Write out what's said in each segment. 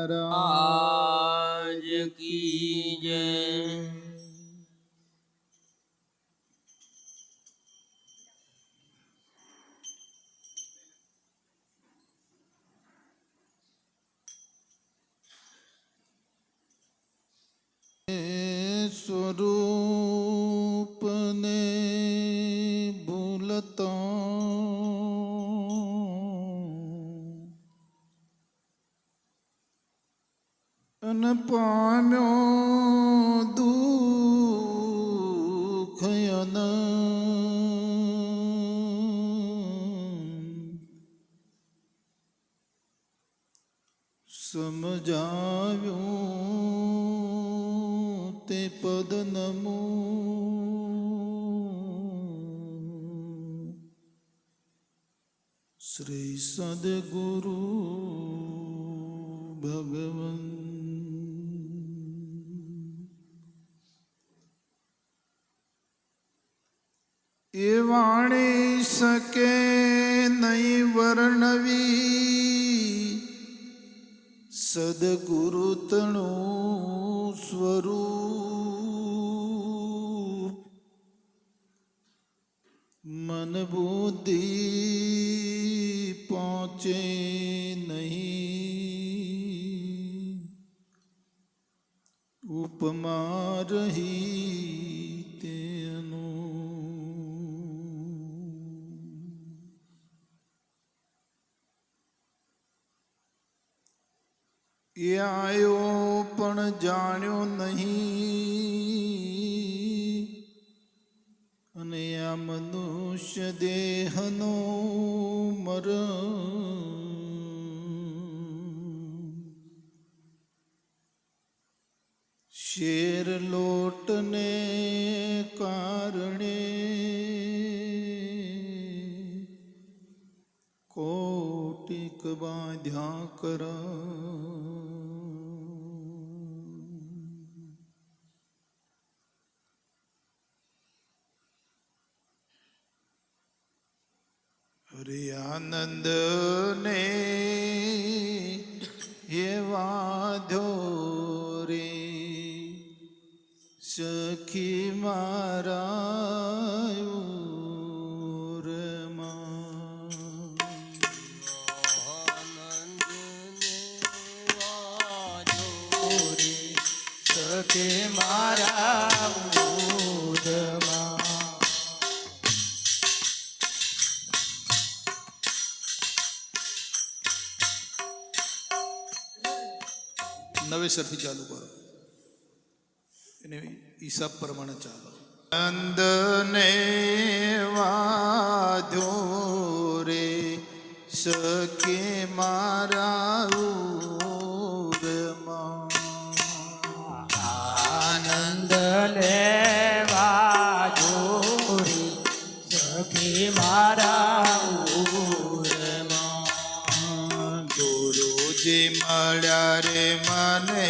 महाराज की जय। स्वरूप ने भूलता अन पाम्यो दुख समझाव्यो ते पद नमो श्री सद्गुरु भगवन्। ये वाणी सके नहीं वर्णवी सद्गुरु तणु स्वरूप मन बुद्धि पहुँचे नहीं उपमा रही तेनु। ये आयो पण जाण्यो नहीं अने आ मनुष्य देहनो मरण शेर लोटने कारणे कोटिक बांध्या करा। हरे आनंद ने ये वाध्यो रे सखी मारा सखे मारा नवेसर थी चालू करो એને હિસાબ પ્રમાણે ચાલો। આનંદ ને વાધો રે સખે મારા आनंद लेवा जोरी सखी मारा ગુરુજી મળ્યા રે મને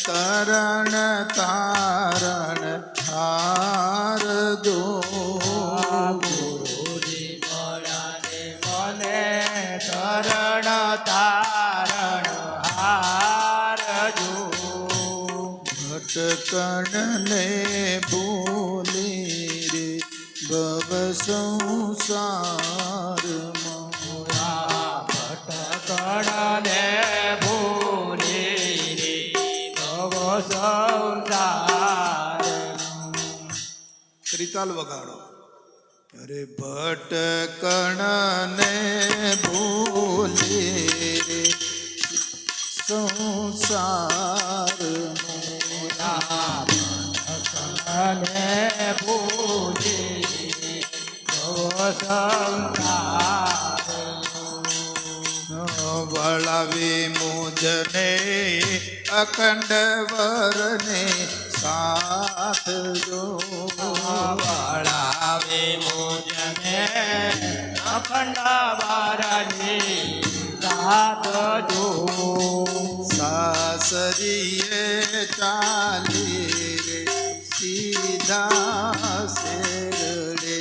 તરણ તારણ હાર દો। ગુરુજી મળ્યા રે મને તરણ તારણ હાર જો। ભટકણ ને ભૂલી રે ભવ સંસારમાં ભટકણ ને ભૂલી રે ભવ સંસાર। ત્રિતાલ વગાડો। અરે ભટકણ ને ભૂલી રે સંસાર ને ભૂલી સંસાર। વળાવી મુજને અખંડ વરને સાથ જો। વળાવે મુજને અખંડ વરની સાથ જો। સાસરીએ ચાલી રે સીધા શેરડે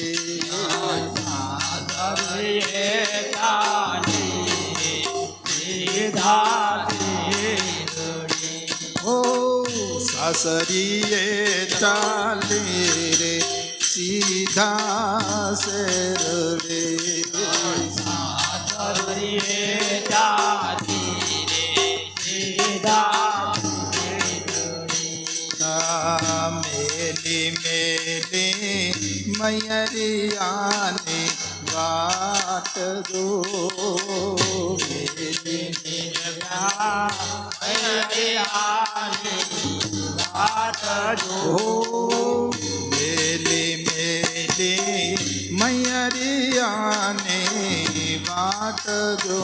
સાસરીએ ચાલી સીધા શેરડે। સાસરીએ ચાલી રે સીધા શેર રે સાસરીએ ચાલી રે સીધા મેલી મેલી મયરિયાની વાટ જો મેલી મેલી મેલી મયરિયાની વાટ જો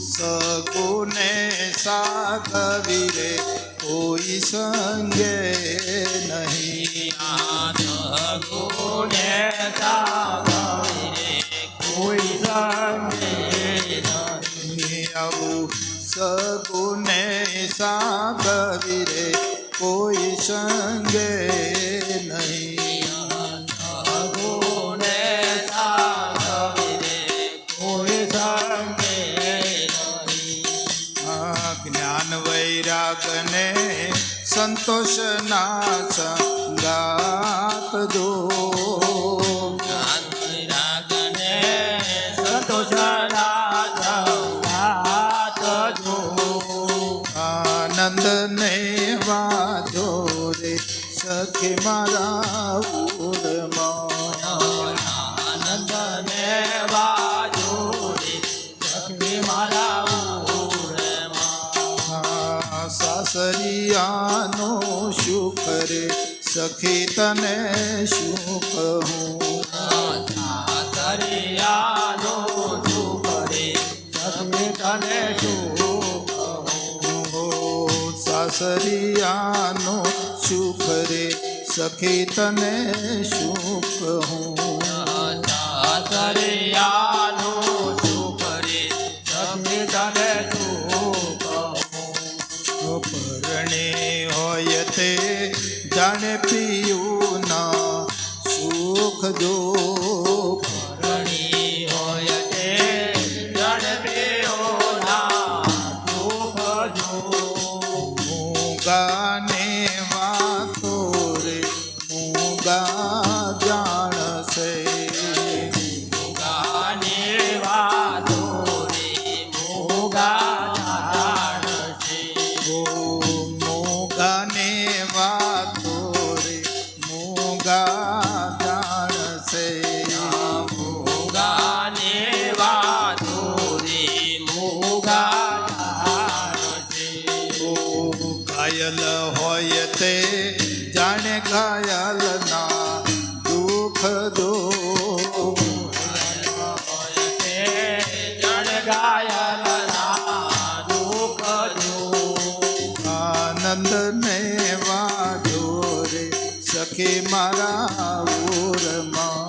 સગુને સાગવી રે કોઈ સંગે નહીં કોઈ સંગે આવું સગુને સાગવી રે કોઈ સંગે નહીં જ્ઞાન વૈરાગને સંતોષના સંગાત જો આનંદને વાજો રે સખી મારા ઉરમાં આનંદને વાજો રે સખી મારા સાસરિયાનો સુખ રે સખી તને શું કહું સાસરિયાનો સુખ રે સખી તને શું સાસરિયાનો સુખ રે સખી તને શું કહું સાસરિયાનો સુખ રે સખી તને શું પરણે હોય તે જાણે પીયું ના સુખ જો પરણી હોય તે જડપેઓના સુખ જો મૂંગાને વાતો રે મૂંગા જાણશે ગાને વાતો રે મોગા જાણશે મૂંગાને વાતો રે મૂંગા જાણશે મોગાને વાતો રે મોગા જાણશે ઘાયલ હોય તે જાણે ઘાયલ ના દુઃખ દો આનંદ ને વાજો રે સખી મારા ઉરમાં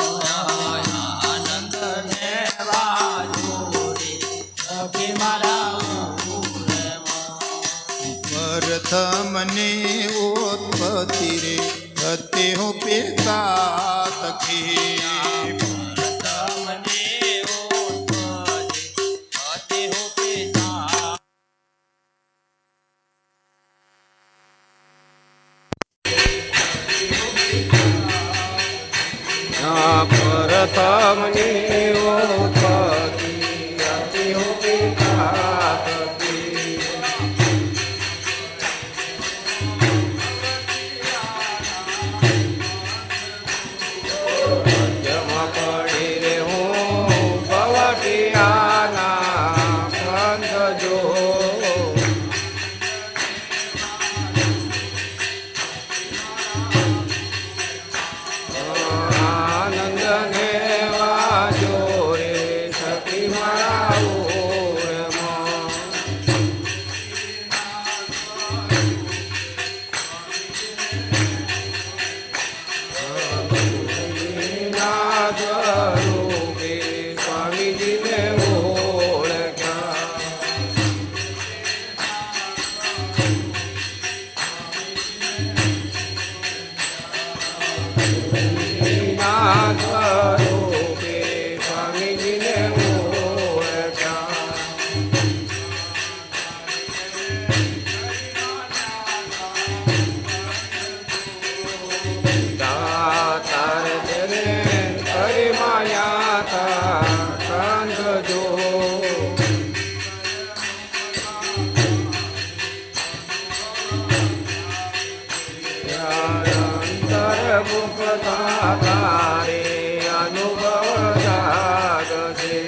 પ્રથમની ઉત્પત્તિ રે હતે હો પિતા તખી પ્રથમની ઉત્પત્તિ અતિ પિતા તકી મધ્યમાં પડી રે હું ભવટિયાના પંથ જો આનંદને વાજો રે સખી મારા ઓરમાં ના સ્વરૂપે સ્વામીજીને ઓળખ્યા ના સ્વરૂપે સ્વામી તારે અનુભવ જાગશે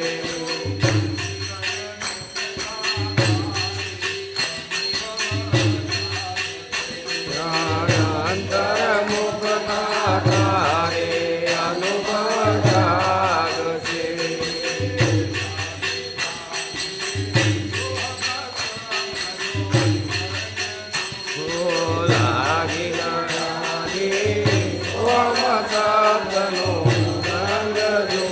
અંતર્મુખતા તારે અનુભવ જાગશે લાગી લાગી ઓમ શબ્દનો રંગ જો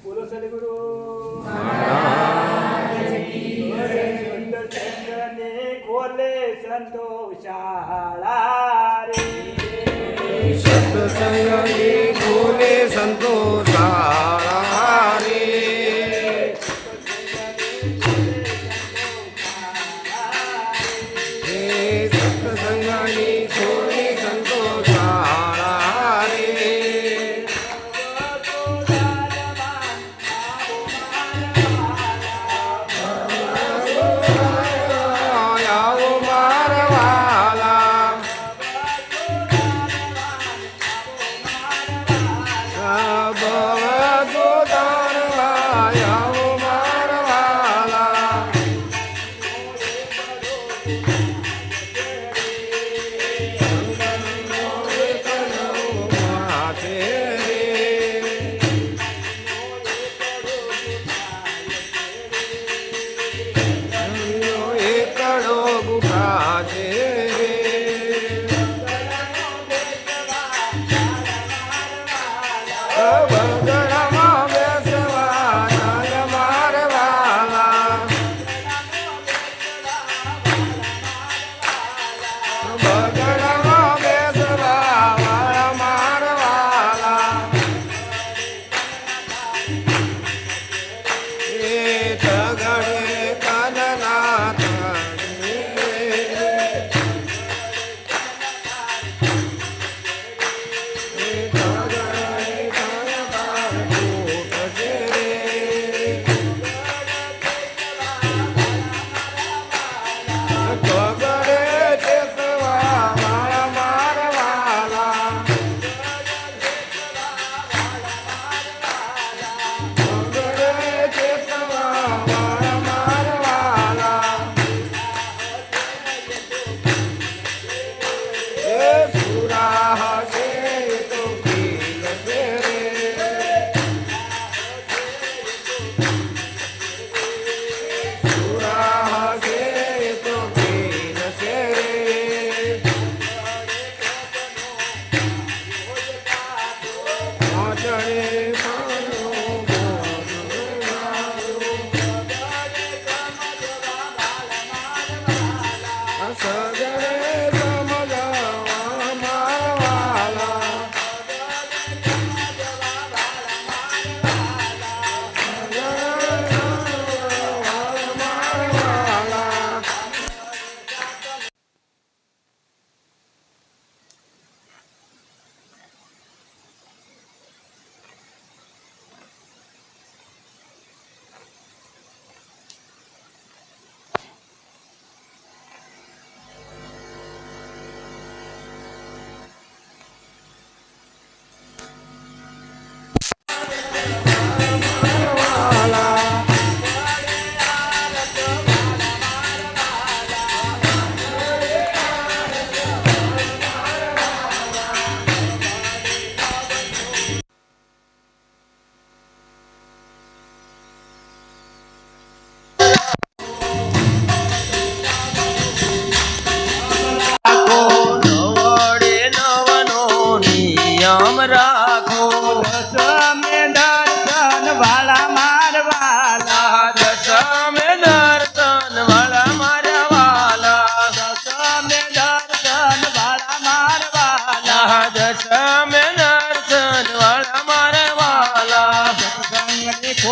બોલો સદગુરુ ખોલે સંતો શાળા રે સત્સંગની ખોલે સંતો શાળા રે સત્સંગની ખોલે સંતો શાળા રે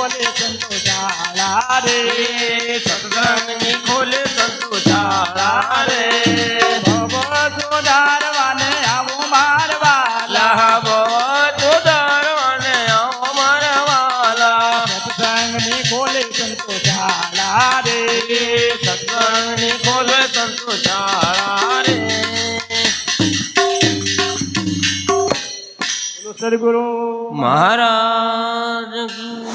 ખોલે સંતો શાળા રે સત્સંગની ખોલે સંતો શાળા રે ભવ સુધારવાને આવો મારવાલા લાભ તો ધરવાને આવો મારા વાલા સત્સંગની ખોલે સંતો શાળા રે સત્સંગની ખોલે સંતો શાળા રે બોલો સદગુરુ મહારાજ કી